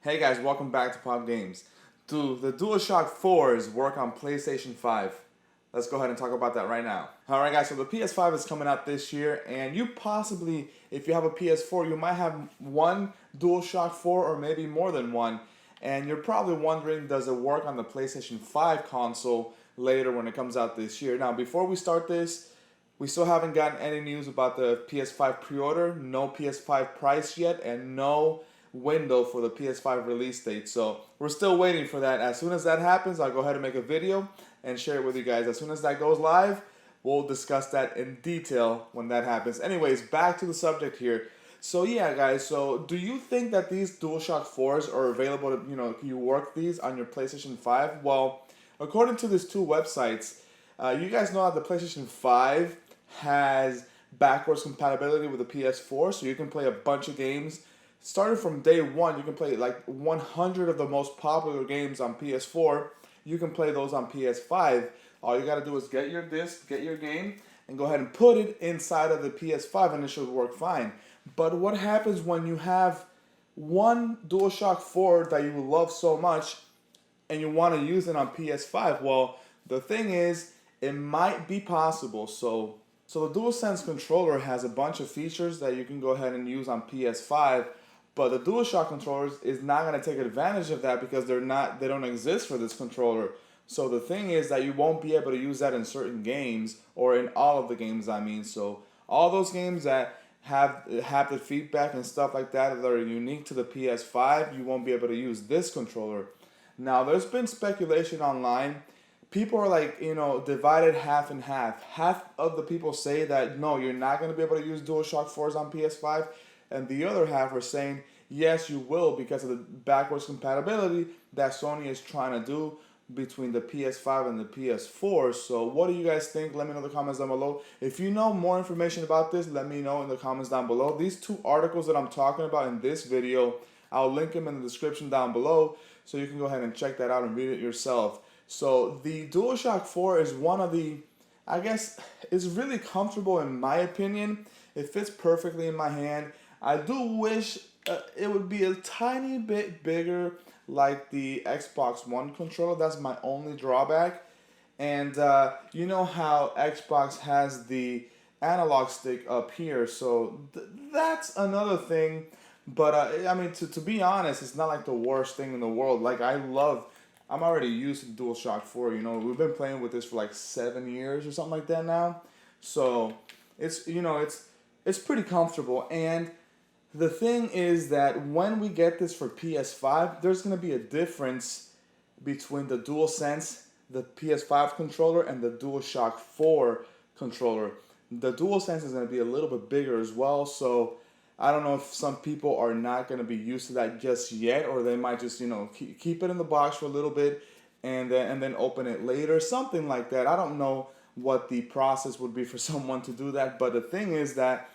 Hey guys, welcome back to Pop Games. Do the Dualshock 4s work on PlayStation 5? Let's go ahead and talk about that right now. Alright guys, so the PS5 is coming out this year, and you possibly, if you have a PS4, you might have one Dualshock 4 or maybe more than one. And you're probably wondering, does it work on the PlayStation 5 console later when it comes out this year? Now, before we start this, we still haven't gotten any news about the PS5 pre-order, no PS5 price yet, and no window for the PS5 release date. So we're still waiting for that. As soon as that happens, I'll go ahead and make a video and share it with you guys. As soon as that goes live, we'll discuss that in detail when that happens. Anyways, back to the subject here. So yeah, guys, so do you think that these DualShock 4s are available to, can you work these on your PlayStation 5? Well, according to these two websites, you guys know that the PlayStation 5 has backwards compatibility with the PS4, so you can play a bunch of games. Starting from day one, you can play like 100 of the most popular games on PS4. You can play those on PS5. All you gotta do is get your disc, get your game, and go ahead and put it inside of the PS5 and it should work fine. But what happens when you have one DualShock 4 that you love so much and you want to use it on PS5? Well, the thing is, it might be possible. So the DualSense controller has a bunch of features that you can go ahead and use on PS5, but the DualShock controllers is not going to take advantage of that because they don't exist for this controller. So the thing is that you won't be able to use that in certain games, or in all of the games I mean. So all those games that have haptic feedback and stuff like that that are unique to the PS5, you won't be able to use this controller. Now there's been speculation online. People are like, divided half and half. Half of the people say that no, you're not going to be able to use DualShock 4s on PS5, and the other half are saying yes, you will, because of the backwards compatibility that Sony is trying to do between the PS5 and the PS4. So what do you guys think? Let me know in the comments down below. If you know more information about this, let me know in the comments down below. These two articles that I'm talking about in this video, I'll link them in the description down below, so you can go ahead and check that out and read it yourself. So the DualShock 4 is one of the, I guess, it's really comfortable in my opinion. It fits perfectly in my hand. I do wish it would be a tiny bit bigger like the Xbox One controller. That's my only drawback. And you know how Xbox has the analog stick up here, so that's another thing. But I mean, to be honest, it's not like the worst thing in the world. Like, I'm already used to DualShock 4. We've been playing with this for like 7 years or something like that now. So it's it's pretty comfortable. And the thing is that when we get this for PS5, there's going to be a difference between the DualSense, the PS5 controller, and the DualShock 4 controller. The DualSense is going to be a little bit bigger as well, so I don't know if some people are not going to be used to that just yet, or they might just, keep it in the box for a little bit and then open it later, something like that. I don't know what the process would be for someone to do that, but the thing is that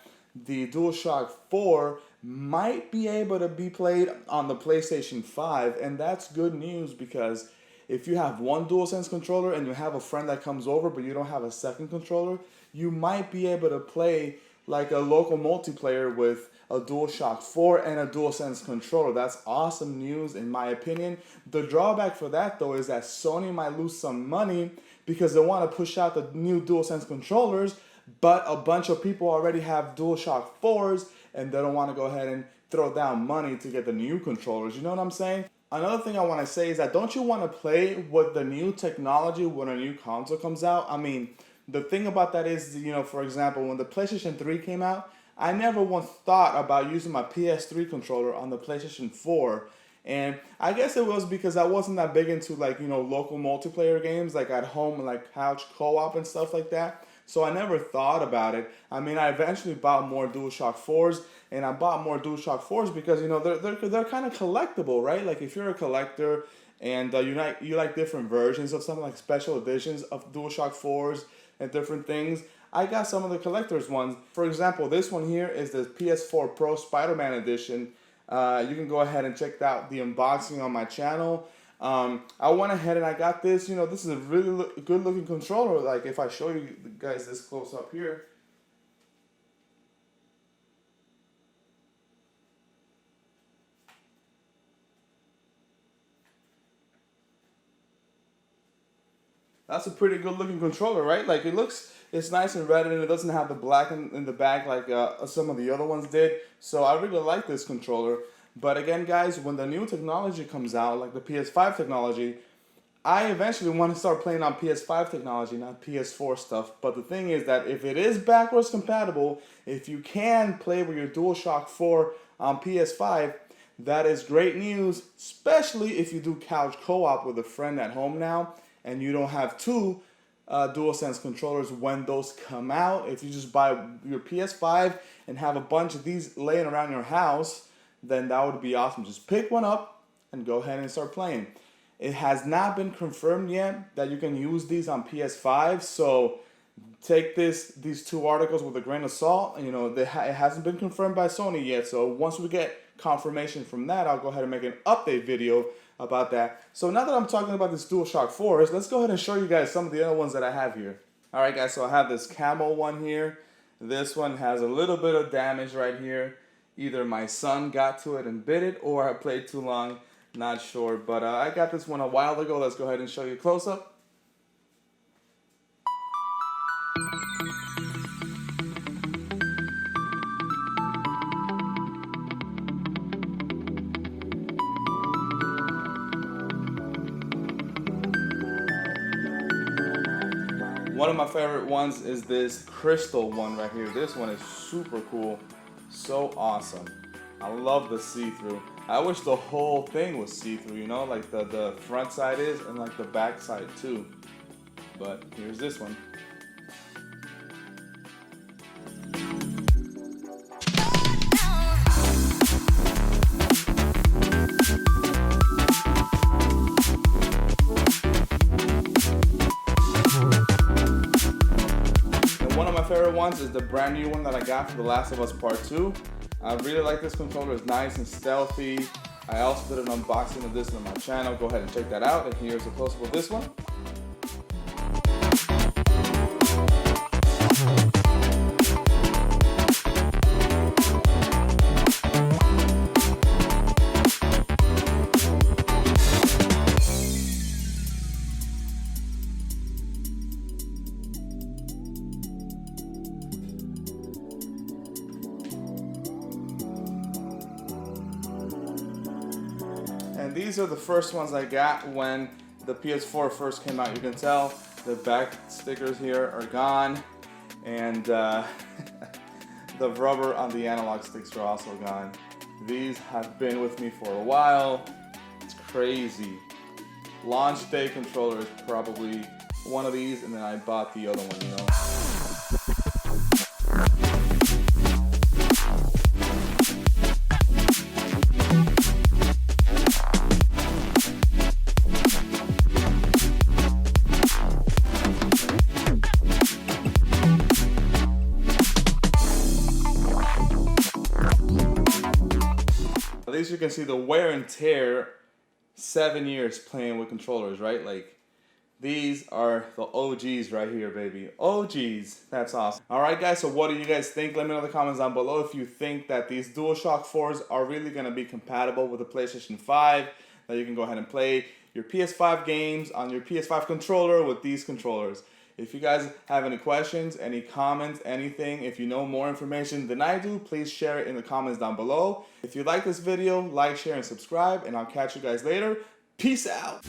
the DualShock 4 might be able to be played on the PlayStation 5, and that's good news, because if you have one DualSense controller and you have a friend that comes over but you don't have a second controller, you might be able to play like a local multiplayer with a DualShock 4 and a DualSense controller. That's awesome news in my opinion. The drawback for that though is that Sony might lose some money because they want to push out the new DualSense controllers, but a bunch of people already have DualShock 4s and they don't want to go ahead and throw down money to get the new controllers. You know what I'm saying? Another thing I want to say is that don't you want to play with the new technology when a new console comes out? I mean, the thing about that is, for example, when the PlayStation 3 came out, I never once thought about using my PS3 controller on the PlayStation 4. And I guess it was because I wasn't that big into local multiplayer games like at home, like couch co-op and stuff like that. So I never thought about it. I mean, I eventually bought more DualShock 4s, and I bought more DualShock 4s because they're kind of collectible, right? Like if you're a collector and you like different versions of something, like special editions of DualShock 4s and different things. I got some of the collector's ones. For example, this one here is the PS4 Pro Spider-Man edition. You can go ahead and check out the unboxing on my channel. I went ahead and I got this. This is a really good looking controller. Like if I show you guys this close up here. That's a pretty good looking controller, right? Like it's nice and red, and it doesn't have the black in the back like some of the other ones did. So I really like this controller. But again, guys, when the new technology comes out, like the PS5 technology, I eventually want to start playing on PS5 technology, not PS4 stuff. But the thing is that if it is backwards compatible, if you can play with your Dualshock 4 on PS5, that is great news, especially if you do couch co-op with a friend at home now, and you don't have two Dualsense controllers when those come out. If you just buy your PS5 and have a bunch of these laying around your house, then that would be awesome. Just pick one up and go ahead and start playing. It has not been confirmed yet that you can use these on PS5, so take these two articles with a grain of salt. You know, it hasn't been confirmed by Sony yet, so once we get confirmation from that, I'll go ahead and make an update video about that. So now that I'm talking about this DualShock 4s, let's go ahead and show you guys some of the other ones that I have here. Alright guys, so I have this camo one here. This one has a little bit of damage right here. Either my son got to it and bit it, or I played too long, not sure. But I got this one a while ago. Let's go ahead and show you a close-up. One of my favorite ones is this crystal one right here. This one is super cool. So awesome. I love the see-through. I wish the whole thing was see-through, you know, like the front side is and like the back side too. But here's this one. One of my favorite ones is the brand new one that I got for The Last of Us Part 2. I really like this controller. It's nice and stealthy. I also did an unboxing of this on my channel. Go ahead and check that out. And here's a close-up of this one. And these are the first ones I got when the PS4 first came out. You can tell the back stickers here are gone, and the rubber on the analog sticks are also gone. These have been with me for a while. It's crazy. Launch day controller is probably one of these, and then I bought the other one, you know. At least you can see the wear and tear. 7 years playing with controllers, right? Like, these are the OGs right here, baby. OGs. That's awesome. Alright guys, so what do you guys think? Let me know in the comments down below if you think that these DualShock 4s are really going to be compatible with the PlayStation 5, that you can go ahead and play your PS5 games on your PS5 controller with these controllers. If you guys have any questions, any comments, anything, if you know more information than I do, please share it in the comments down below. If you like this video, like, share, and subscribe, and I'll catch you guys later. Peace out.